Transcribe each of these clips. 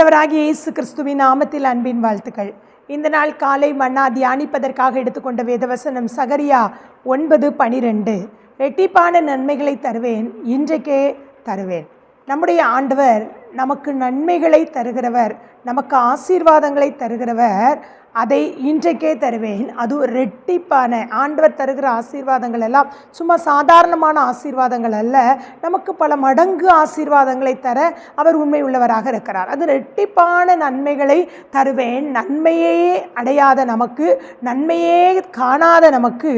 ஆண்டவராகிய இயேசு கிறிஸ்துவின் நாமத்தில் அன்பின் வாழ்த்துக்கள். இந்த நாள் காலை மன்னா தியானிப்பதற்காக எடுத்துக்கொண்ட வேதவசனம் சகரியா 9:12. ரெட்டிப்பான நன்மைகளை தருவேன், இன்றைக்கே தருவேன். நம்முடைய ஆண்டவர் நமக்கு நன்மைகளை தருகிறவர், நமக்கு ஆசீர்வாதங்களை தருகிறவர். அதை இன்றைக்கே தருவேன், அது ரெட்டிப்பான. ஆண்டவர் தருகிற ஆசீர்வாதங்கள் எல்லாம் சும்மா சாதாரணமான ஆசீர்வாதங்கள் அல்ல, நமக்கு பல மடங்கு ஆசீர்வாதங்களை தர அவர் உண்மை உள்ளவராக இருக்கிறார். அது ரெட்டிப்பான நன்மைகளை தருவேன். நன்மையே அடையாத நமக்கு, நன்மையே காணாத நமக்கு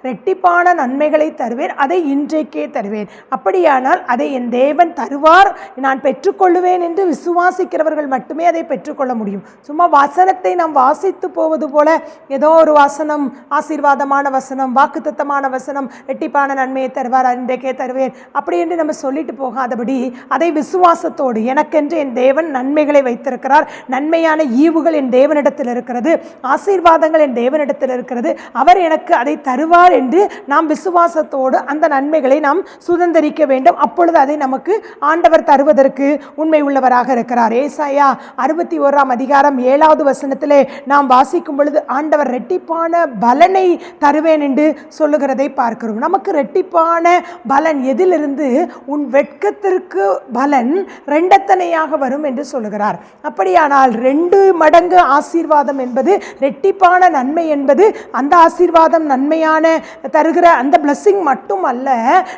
ரெட்டிப்பான நன்மைகளை தருவேன், அதை இன்றைக்கே தருவேன். அப்படியானால் அதை என் தேவன் தருவார், நான் பெற்றுக்கொள்ளுவேன் என்று விசுவாசிக்கிறவர்கள் மட்டுமே அதை பெற்றுக்கொள்ள முடியும். சும்மா வசனத்தை நாம் வாசித்து போவது போல ஏதோ ஒரு வசனம், ஆசீர்வாதமான வசனம், வாக்குத்தத்தமான வசனம், ரெட்டிப்பான நன்மையை தருவார், இன்றைக்கே தருவேன் அப்படி என்று நம்ம சொல்லிட்டு போகாதபடி அதை விசுவாசத்தோடு, எனக்கென்று என் தேவன் நன்மைகளை வைத்திருக்கிறார், நன்மையான ஈவுகள் என் தேவனிடத்தில் இருக்கிறது, ஆசீர்வாதங்கள் என் தேவனிடத்தில் இருக்கிறது, அவர் எனக்கு அதை தருவார் என்று நாம் விசுவாசத்தோடு அந்த நன்மைகளை நாம் சுதந்தரிக்க வேண்டும். அப்பொழுது அதை நமக்கு ஆண்டவர் தருவதற்கு உண்மை உள்ளவராக இருக்கிறார். ஏசாயா 61:7 நாம் வாசிக்கும் பொழுது ஆண்டவர் ரெட்டிப்பான பலனை தருவேன் என்று சொல்லுகிறதை பார்க்கிறோம். நமக்கு ரெட்டிப்பான பலன் எதிலிருந்து? உன் வெட்கத்திற்கு பலன் ரெண்டத்தனையாக வரும் என்று சொல்லுகிறார். அப்படியானால் 2 மடங்கு ஆசீர்வாதம் என்பது, ரெட்டிப்பான நன்மை என்பது, அந்த ஆசீர்வாதம் நன்மையான தருகிற அந்த பிளஸிங் மட்டும் அல்ல,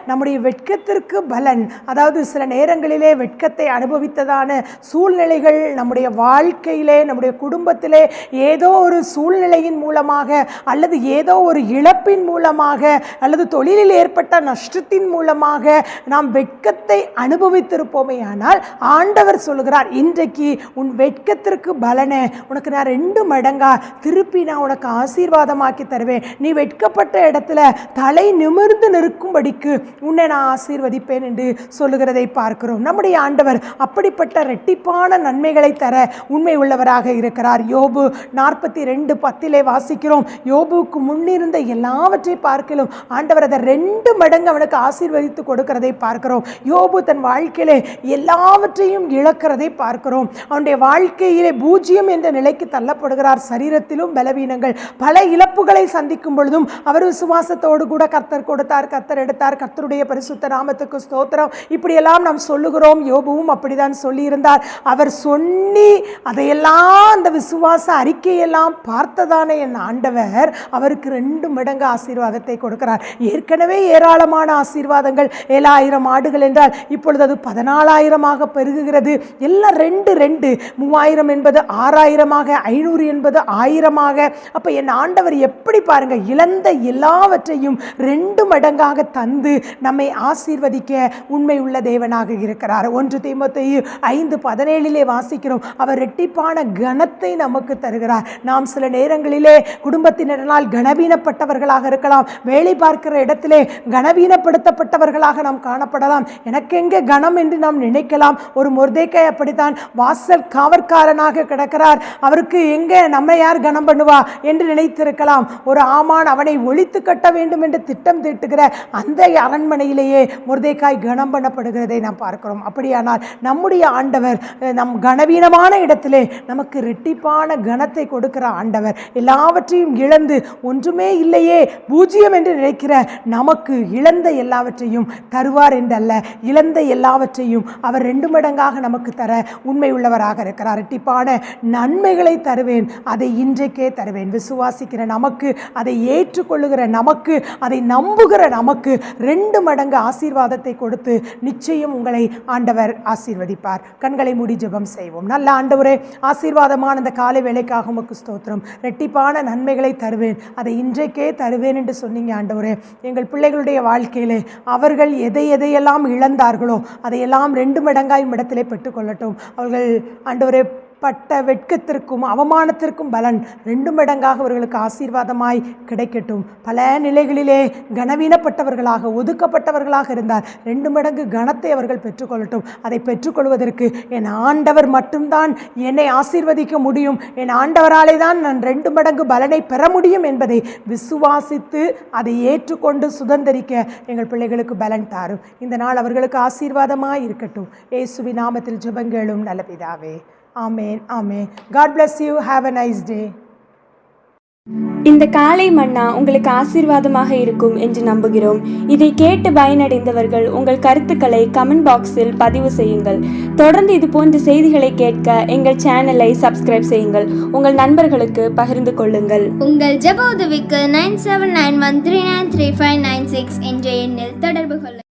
நம்முடைய வெட்கத்திற்கு பலன். அதாவது சில நேரங்களிலே வெட்கத்தை அனுபவித்ததான சூழ்நிலைகள் நம்முடைய வாழ்க்கையிலே, நம்முடைய குடும்பத்திலே ஏதோ ஒரு சூழ்நிலையின் மூலமாக, அல்லது ஏதோ ஒரு இழப்பின் மூலமாக, அல்லது தொழிலில் ஏற்பட்ட நஷ்டத்தின் மூலமாக நாம் வெட்கத்தை அனுபவித்திருப்போமே. ஆனால் ஆண்டவர் சொல்கிறார், இன்றைக்கு உன் வெட்கத்திற்கு பலனை உனக்கு நான் 2 மடங்கா திருப்பி நான் உனக்கு ஆசீர்வாதமாக்கி தருவேன். நீ வெட்கப்பட்ட இடத்துல தலை நிமிர்ந்து நிற்கும்படிக்கு உன்னை நான் ஆசீர்வதிப்பேன் என்று சொல்லுகிறதை பார்க்கிறோம். நம்முடைய ஆண்டவர் அப்படிப்பட்ட ரெட்டிப்பான நன்மைகளை தர உண்மை உள்ளவராக இருக்கிறார். யோபு 42:10 வாசிக்கிறோம், யோபுக்கு முன்னிருந்த எல்லாவற்றை பார்க்கலாம் ஆண்டவர் அதை 2 மடங்கு அவனுக்கு ஆசீர்வதித்து கொடுக்கிறதை பார்க்கிறோம். யோபு தன் வாழ்க்கையிலே எல்லாவற்றையும் இழக்கிறதை பார்க்கிறோம். அவனுடைய வாழ்க்கையிலே 0 என்ற நிலைக்கு தள்ளப்படுகிறார். சரீரத்திலும் பலவீனங்கள், பல இழப்புகளை சந்திக்கும் பொழுதும் அவர் விசுவாசத்தோடு கூட கர்த்தர் கொடுத்தார், கர்த்தர் எடுத்தார், கர்த்தருடைய பரிசுத்த நாமத்துக்கு ஸ்தோத்திரம், இப்படியெல்லாம் நாம் சொல்லுகிறோம். யோபுவும் அப்படிதான் சொல்லியிருந்தார். அவர் சொல்லி அதையெல்லாம், அந்த விசுவாச அறிக்கையெல்லாம் பார்த்ததான என் ஆண்டவர் அவருக்கு 2 மடங்கு ஆசீர்வாதத்தை கொடுக்கிறார். ஏற்கனவே ஏராளமான ஆசீர்வாதங்கள், 7000 ஆடுகள் என்றால் இப்பொழுது அது 14,000 பெருகுகிறது. எல்லாம் 2 3000 என்பது 6000, 500 என்பது 1000. அப்ப என் ஆண்டவர் எப்படி பாருங்க, இழந்த எல்லாவற்றையும் 2 மடங்காக தந்து நம்மை ஆசீர்வதிக்க உண்மை உள்ள தேவனாக இருக்கிறார். 1 தீமோத்தேயு 5:17 வாசிக்கிறோம், அவர் ரெட்டிப்பான கனத்தை நமக்கு தருகிறார். நாம் சில நேரங்களிலே குடும்பத்தினரால் கனவீனப்பட்டவர்களாக இருக்கலாம், வேலை பார்க்கிற இடத்திலே கனவீனப்படுத்தப்பட்டவர்களாக நாம் காணப்படலாம். எனக்கு எங்கே கனம் என்று நாம் நினைக்கலாம். ஒரு மொர்தெக்காய் அப்படித்தான் வாசல் காவற்காரனாக கிடக்கிறார், அவருக்கு எங்கே நம்ம யார் கனம் பண்ணுவா என்று நினைத்திருக்கலாம். ஒரு ஆமான் அவனை ஒழித்து கட்ட வேண்டும் என்று திட்டம் தீட்டுகிற அந்த அரண்மனையிலேயே மொர்தெக்காய் கனம் பண்ணப்படுகிறதை நாம் பார்க்கிறோம். அப்படியானால் நம்முடைய ஆண்டவர் நம் கனவீனமான இடத்திலே நமக்கு ரெட்டிப்பான கனத்தை கொடுக்கிற ஆண்டவர். எல்லாவற்றையும் இழந்து ஒன்றுமே இல்லையே 0 என்று நினைக்கிற நமக்கு இழந்த எல்லாவற்றையும் தருவார் என்றல்ல, இழந்த எல்லாவற்றையும் அவர் 2 மடங்காக நமக்கு தர உண்மை உள்ளவராக இருக்கிறார். ரெட்டிப்பான நன்மைகளை தருவேன், அதை இன்றைக்கே தருவேன். விசுவாசிக்கிற நமக்கு, அதை ஏற்றுக்கொள்ளுகிற நமக்கு, அதை நம்புகிற நமக்கு 2 மடங்கு ஆசீர்வாதத்தை கொடுத்து நிச்சயம் உங்களை ஆண்டவர் ஆசீர்வதிப்பார். கண்களை மூடி ஜெபம் செய்வோம். நல்ல ஆண்டவரே, ஆசீர்வாதமான அந்த காலை வேளைக்காக உமக்கு ஸ்தோத்திரம். ரெட்டிப்பான நன்மைகளை தருவேன், அதை இன்றைக்கே தருவேன் என்று சொன்னீங்க ஆண்டவரே. எங்கள் பிள்ளைகளுடைய வாழ்க்கையிலே அவர்கள் எதையெல்லாம் இழந்தார்களோ அதையெல்லாம் 2 மடங்காய் இடத்திலே பெற்றுக்கொள்ளட்டும். அவர்கள் ஆண்டவரே பட்ட வெட்கத்திற்கும் அவமானத்திற்கும் பலன் 2 மடங்காக அவர்களுக்கு ஆசீர்வாதமாய் கிடைக்கட்டும். பல நிலைகளிலே கனவீனப்பட்டவர்களாக, ஒதுக்கப்பட்டவர்களாக இருந்தார், 2 மடங்கு கனத்தை அவர்கள் பெற்றுக்கொள்ளட்டும். அதை பெற்றுக்கொள்வதற்கு என் ஆண்டவர் மட்டும்தான் என்னை ஆசீர்வதிக்க முடியும், என் ஆண்டவராலே தான் நான் 2 மடங்கு பலனை பெற முடியும் என்பதை விசுவாசித்து அதை ஏற்றுக்கொண்டு சுதந்தரிக்க எங்கள் பிள்ளைகளுக்கு பலன் தாரும். இந்த நாள் அவர்களுக்கு ஆசீர்வாதமாய் இருக்கட்டும். இயேசுவின் நாமத்தில் ஜெபங்களும் நல்ல பிதாவே, ஆமேன் ஆமேன். God bless you. Have a nice day. இந்த காலை மன்னா உங்களுக்கு ஆசீர்வாதமாக இருக்கும் என்று நம்புகிறோம். இதை கேட்டு பயனடைந்தவர்கள் உங்கள் கருத்துக்களை கமெண்ட் பாக்ஸில் பதிவு செய்யுங்கள். தொடர்ந்து இது போன்ற செய்திகளை கேட்க எங்கள் சேனலை சப்ஸ்கிரைப் செய்யுங்கள். உங்கள் நண்பர்களுக்கு பகிர்ந்து கொள்ளுங்கள். உங்கள் ஜெப உதவிக்கு 9791393596 என்ற எண்ணில் தொடர்பு கொள்ளுங்கள்.